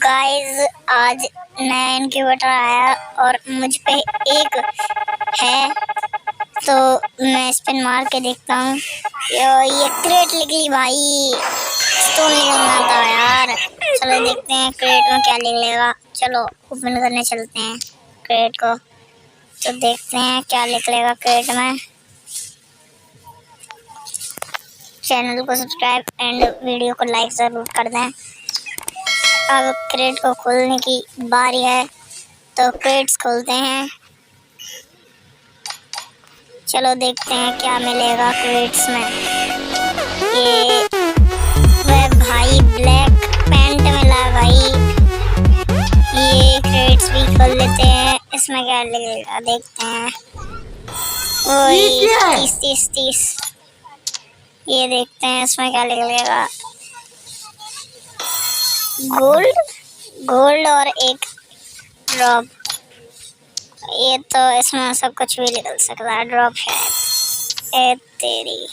Guys आज नया incubator आया और मुझ पे एक है तो मैं स्पिन मार के देखता हूँ। ये क्रेट निकली भाई, तो निकलना था यार। चलो देखते हैं क्रेट में क्या निकलेगा। चलो ओपन करने चलते हैं क्रेट को, तो देखते हैं क्या निकलेगा क्रेट में। चैनल को सब्सक्राइब एंड वीडियो को लाइक ज़रूर कर दें। अब क्रेट को खोलने की बारी है, तो क्रेट्स खोलते हैं। चलो देखते हैं क्या मिलेगा क्रेट्स में। ये वह भाई ब्लैक पैंट मिला भाई। ये क्रेट्स भी खोल लेते हैं, इसमें क्या मिलेगा देखते हैं। ओए 30। ये देखते हैं इसमें क्या निकलेगा। गोल्ड और एक ड्रॉप। ये तो इसमें सब कुछ भी निकल सकता है। ड्रॉप शायद। ए तेरी